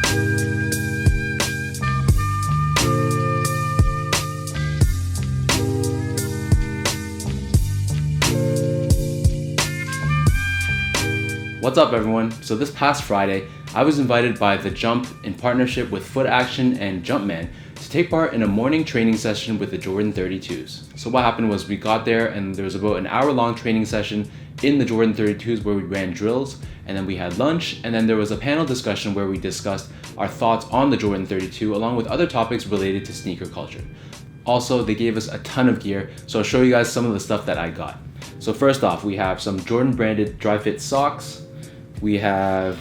What's up everyone? So this past Friday, I was invited by The Jump in partnership with Footaction and Jumpman to take part in a morning training session with the Jordan 32s. So what happened was we got there and there was about an hour-long training session in the Jordan 32s where we ran drills, and then we had lunch, and then there was a panel discussion where we discussed our thoughts on the Jordan 32 along with other topics related to sneaker culture. Also, they gave us a ton of gear, so I'll show you guys some of the stuff that I got. So first off, we have some Jordan branded dry fit socks. We have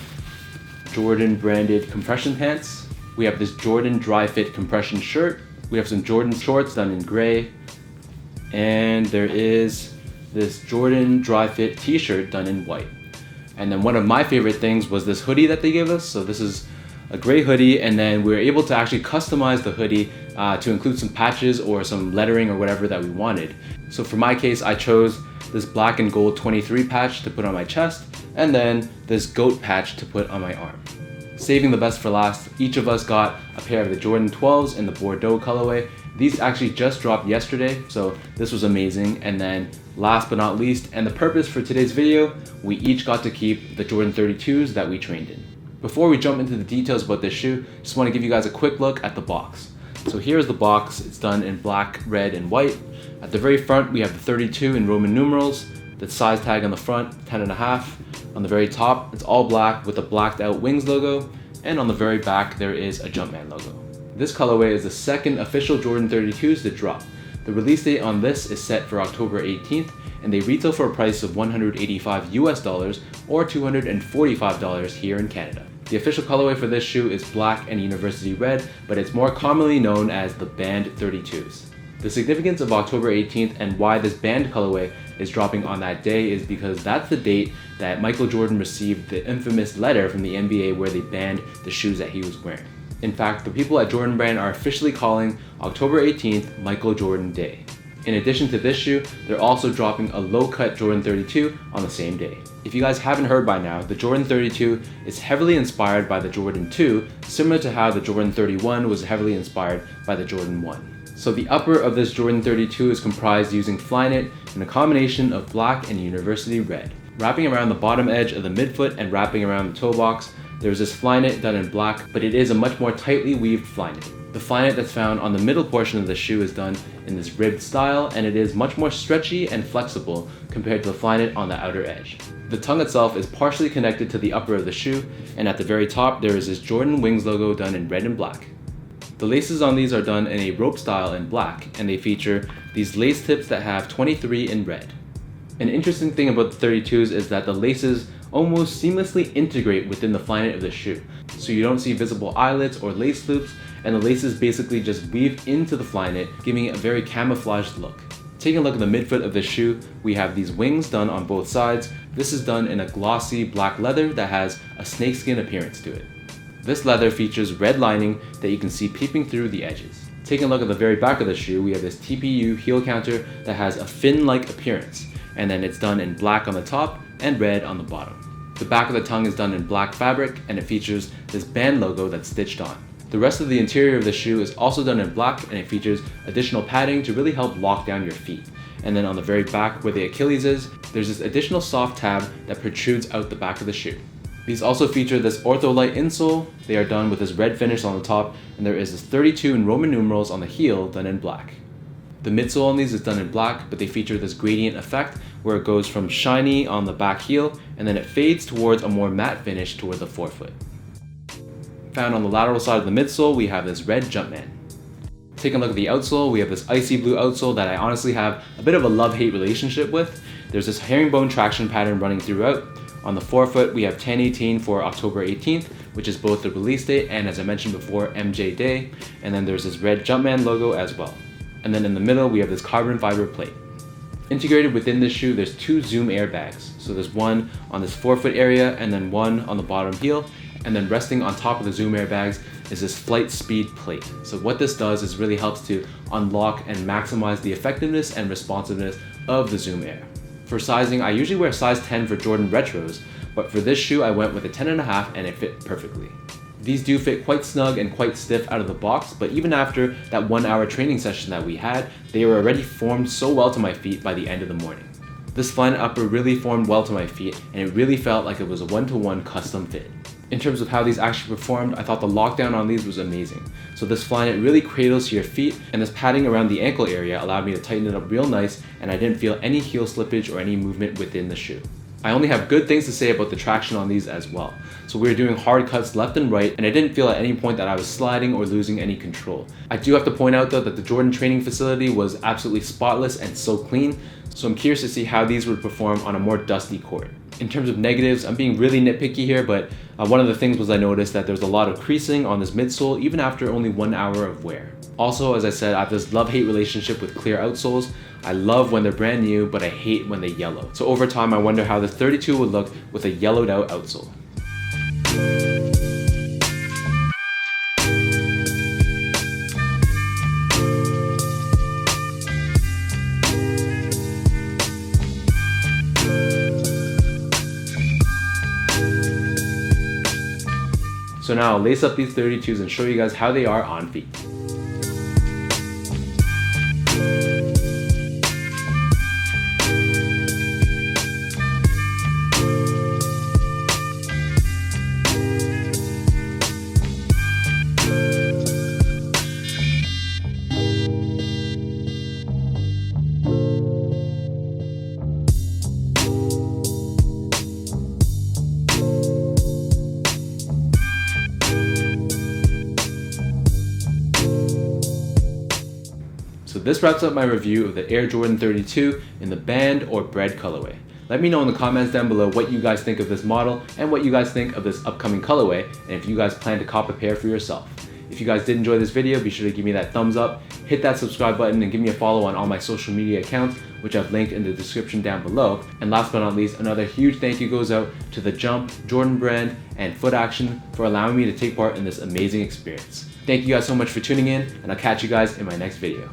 Jordan branded compression pants. We have this Jordan dry fit compression shirt. We have some Jordan shorts done in gray. And there is this Jordan dry fit t-shirt done in white. And then one of my favorite things was this hoodie that they gave us. So this is a gray hoodie, and then we were able to actually customize the hoodie to include some patches or some lettering or whatever that we wanted. So for my case, I chose this black and gold 23 patch to put on my chest, and then this goat patch to put on my arm. Saving the best for last, each of us got a pair of the Jordan 12s in the Bordeaux colorway. These actually just dropped yesterday, so this was amazing. And then last but not least, and the purpose for today's video, we each got to keep the Jordan 32s that we trained in. Before we jump into the details about this shoe, just want to give you guys a quick look at the box. So here's the box. It's done in black, red, and white. At the very front, we have the 32 in Roman numerals, the size tag on the front, 10.5. On the very top, it's all black with a blacked out wings logo, and on the very back, there is a Jumpman logo. This colorway is the second official Jordan 32s to drop. The release date on this is set for October 18th, and they retail for a price of $185 US or $245 here in Canada. The official colorway for this shoe is black and university red, but it's more commonly known as the Band 32s. The significance of October 18th and why this band colorway is dropping on that day is because that's the date that Michael Jordan received the infamous letter from the NBA where they banned the shoes that he was wearing. In fact, the people at Jordan Brand are officially calling October 18th Michael Jordan Day. In addition to this shoe, they're also dropping a low-cut Jordan 32 on the same day. If you guys haven't heard by now, the Jordan 32 is heavily inspired by the Jordan 2, similar to how the Jordan 31 was heavily inspired by the Jordan 1. So the upper of this Jordan 32 is comprised using Flyknit in a combination of black and university red. Wrapping around the bottom edge of the midfoot and wrapping around the toe box, there's this Flyknit done in black, but it is a much more tightly weaved Flyknit. The Flyknit that's found on the middle portion of the shoe is done in this ribbed style, and it is much more stretchy and flexible compared to the Flyknit on the outer edge. The tongue itself is partially connected to the upper of the shoe, and at the very top there is this Jordan Wings logo done in red and black. The laces on these are done in a rope style in black, and they feature these lace tips that have 23 in red. An interesting thing about the 32s is that the laces almost seamlessly integrate within the Flyknit of the shoe. So you don't see visible eyelets or lace loops, and the laces basically just weave into the Flyknit, giving it a very camouflaged look. Taking a look at the midfoot of the shoe, we have these wings done on both sides. This is done in a glossy black leather that has a snakeskin appearance to it. This leather features red lining that you can see peeping through the edges. Taking a look at the very back of the shoe, we have this TPU heel counter that has a fin-like appearance, and then it's done in black on the top and red on the bottom. The back of the tongue is done in black fabric, and it features this band logo that's stitched on. The rest of the interior of the shoe is also done in black, and it features additional padding to really help lock down your feet. And then on the very back where the Achilles is, there's this additional soft tab that protrudes out the back of the shoe. These also feature this Ortholite insole. They are done with this red finish on the top, and there is this 32 in Roman numerals on the heel done in black. The midsole on these is done in black, but they feature this gradient effect where it goes from shiny on the back heel and then it fades towards a more matte finish toward the forefoot. Found on the lateral side of the midsole, we have this red Jumpman. Taking a look at the outsole, we have this icy blue outsole that I honestly have a bit of a love-hate relationship with. There's this herringbone traction pattern running throughout. On the forefoot, we have 1018 for October 18th, which is both the release date and, as I mentioned before, MJ Day. And then there's this red Jumpman logo as well. And then in the middle, we have this carbon fiber plate. Integrated within this shoe, there's two zoom airbags. So there's one on this forefoot area and then one on the bottom heel. And then resting on top of the zoom airbags is this flight speed plate. So what this does is really helps to unlock and maximize the effectiveness and responsiveness of the zoom air. For sizing, I usually wear size 10 for Jordan Retros, but for this shoe I went with a 10.5 and it fit perfectly. These do fit quite snug and quite stiff out of the box, but even after that 1 hour training session that we had, they were already formed so well to my feet by the end of the morning. This Flyknit upper really formed well to my feet, and it really felt like it was a one-to-one custom fit. In terms of how these actually performed, I thought the lockdown on these was amazing. So this Flyknit really cradles to your feet, and this padding around the ankle area allowed me to tighten it up real nice, and I didn't feel any heel slippage or any movement within the shoe. I only have good things to say about the traction on these as well. So we were doing hard cuts left and right, and I didn't feel at any point that I was sliding or losing any control. I do have to point out though that the Jordan training facility was absolutely spotless and so clean, so I'm curious to see how these would perform on a more dusty court. In terms of negatives, I'm being really nitpicky here, but one of the things was I noticed that there's a lot of creasing on this midsole even after only 1 hour of wear. Also, as I said, I have this love-hate relationship with clear outsoles. I love when they're brand new, but I hate when they yellow. So over time, I wonder how the 32 would look with a yellowed out outsole. So now I'll lace up these 32s and show you guys how they are on feet. So this wraps up my review of the Air Jordan 32 in the Band or Bred colorway. Let me know in the comments down below what you guys think of this model and what you guys think of this upcoming colorway, and if you guys plan to cop a pair for yourself. If you guys did enjoy this video, be sure to give me that thumbs up, hit that subscribe button, and give me a follow on all my social media accounts, which I've linked in the description down below. And last but not least, another huge thank you goes out to the Jump, Jordan Brand, and Footaction for allowing me to take part in this amazing experience. Thank you guys so much for tuning in, and I'll catch you guys in my next video.